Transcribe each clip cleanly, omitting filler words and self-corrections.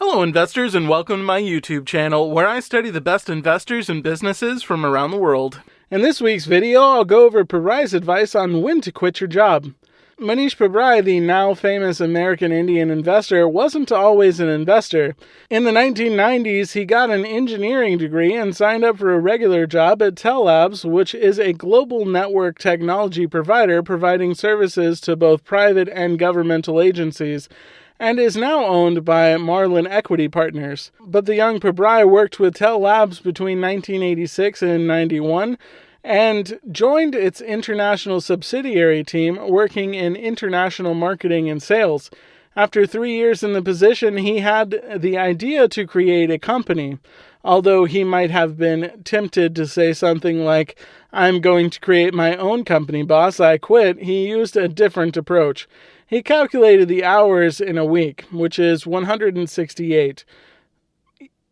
Hello investors and welcome to my YouTube channel where I study the best investors and businesses from around the world. In this week's video, I'll go over Pabrai's advice on when to quit your job. Mohnish Pabrai, the now famous American Indian investor, wasn't always an investor. In the 1990s, he got an engineering degree and signed up for a regular job at Labs, which is a global network technology provider providing services to both private and governmental agencies, and is now owned by Marlin Equity Partners. But the young Pabrai worked with Labs between 1986 and 91 and joined its international subsidiary team working in international marketing and sales. After 3 years in the position, he had the idea to create a company. Although he might have been tempted to say something like, "I'm going to create my own company, boss, I quit," he used a different approach. He calculated the hours in a week, which is 168.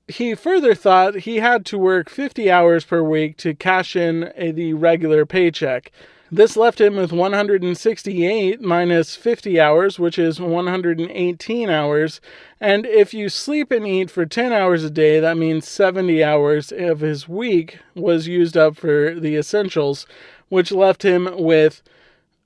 He further thought he had to work 50 hours per week to cash in the regular paycheck. This left him with 168 minus 50 hours, which is 118 hours. And if you sleep and eat for 10 hours a day, that means 70 hours of his week was used up for the essentials, which left him with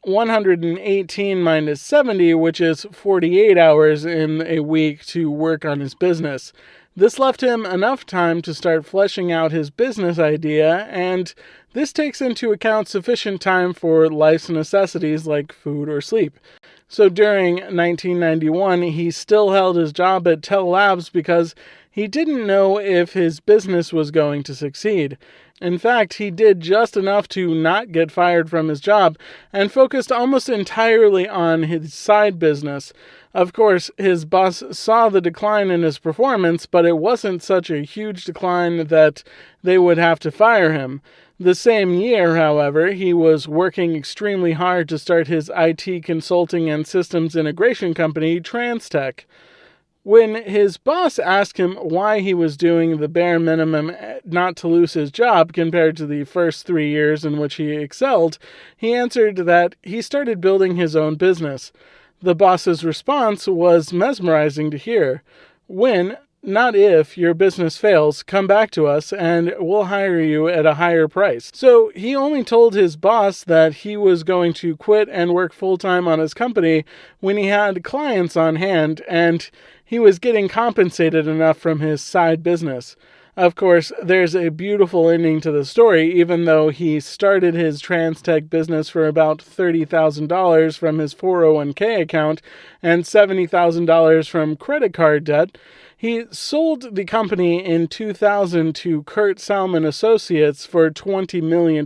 118 minus 70, which is 48 hours in a week to work on his business. This left him enough time to start fleshing out his business idea, and this takes into account sufficient time for life's necessities like food or sleep. So during 1991, he still held his job at Labs because he didn't know if his business was going to succeed. In fact, he did just enough to not get fired from his job and focused almost entirely on his side business. Of course, his boss saw the decline in his performance, but it wasn't such a huge decline that they would have to fire him. The same year, however, he was working extremely hard to start his IT consulting and systems integration company, TransTech. When his boss asked him why he was doing the bare minimum not to lose his job compared to the first 3 years in which he excelled, he answered that he started building his own business. The boss's response was mesmerizing to hear. "When, not if, your business fails, come back to us and we'll hire you at a higher price." So he only told his boss that he was going to quit and work full-time on his company when he had clients on hand and he was getting compensated enough from his side business. Of course, there's a beautiful ending to the story, even though he started his TransTech business for about $30,000 from his 401k account and $70,000 from credit card debt. He sold the company in 2000 to Kurt Salmon Associates for $20 million.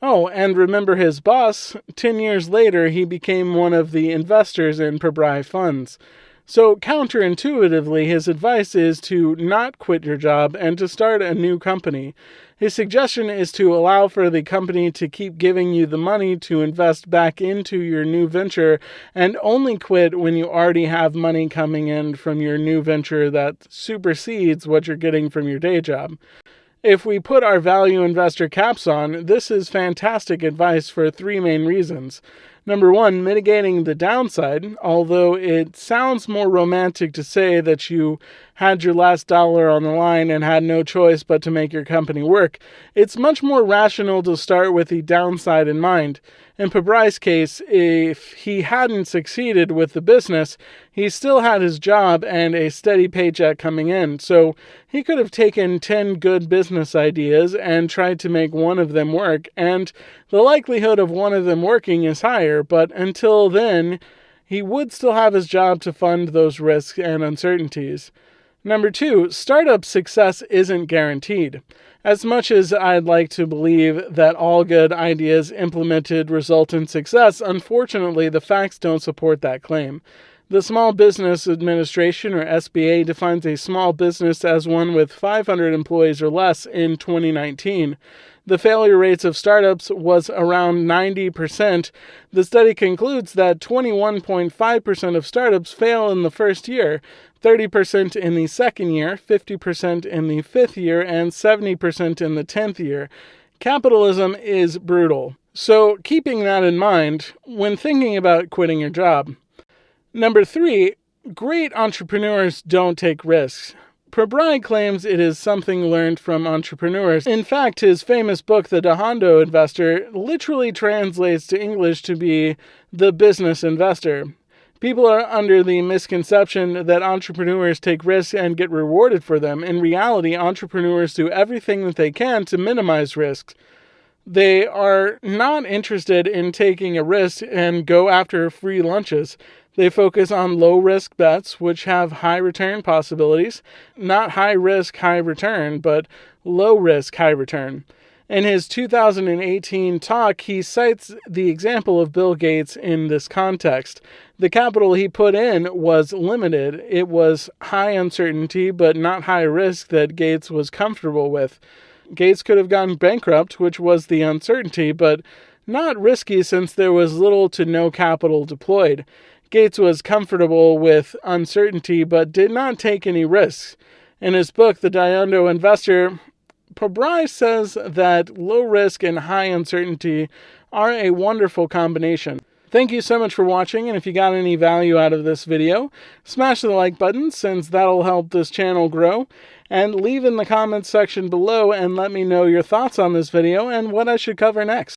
Oh, and remember his boss? 10 years later, he became one of the investors in Pabrai funds. So counterintuitively, his advice is to not quit your job and to start a new company. His suggestion is to allow for the company to keep giving you the money to invest back into your new venture and only quit when you already have money coming in from your new venture that supersedes what you're getting from your day job. If we put our value investor caps on, this is fantastic advice for 3 main reasons. Number 1, mitigating the downside. Although it sounds more romantic to say that you had your last dollar on the line and had no choice but to make your company work, it's much more rational to start with the downside in mind. In Pabrai's case, if he hadn't succeeded with the business, he still had his job and a steady paycheck coming in, so he could have taken 10 good business ideas and tried to make one of them work, and the likelihood of one of them working is higher, but until then, he would still have his job to fund those risks and uncertainties. Number 2, startup success isn't guaranteed. As much as I'd like to believe that all good ideas implemented result in success, unfortunately, the facts don't support that claim. The Small Business Administration, or SBA, defines a small business as one with 500 employees or less in 2019. The failure rates of startups was around 90%. The study concludes that 21.5% of startups fail in the first year, 30% in the second year, 50% in the fifth year, and 70% in the 10th year. Capitalism is brutal. So keeping that in mind when thinking about quitting your job. Number 3, great entrepreneurs don't take risks. Pabrai claims it is something learned from entrepreneurs. In fact, his famous book, The Hondo Investor, literally translates to English to be the business investor. People are under the misconception that entrepreneurs take risks and get rewarded for them. In reality, entrepreneurs do everything that they can to minimize risks. They are not interested in taking a risk and go after free lunches. They focus on low-risk bets, which have high return possibilities. Not high risk, high return, but low risk, high return. In his 2018 talk, he cites the example of Bill Gates in this context. The capital he put in was limited. It was high uncertainty, but not high risk that Gates was comfortable with. Gates could have gone bankrupt, which was the uncertainty, but not risky since there was little to no capital deployed. Gates was comfortable with uncertainty, but did not take any risks. In his book, The Hondo Investor, Pabrai says that low risk and high uncertainty are a wonderful combination. Thank you so much for watching, and if you got any value out of this video, smash the like button since that'll help this channel grow, and leave in the comments section below and let me know your thoughts on this video and what I should cover next.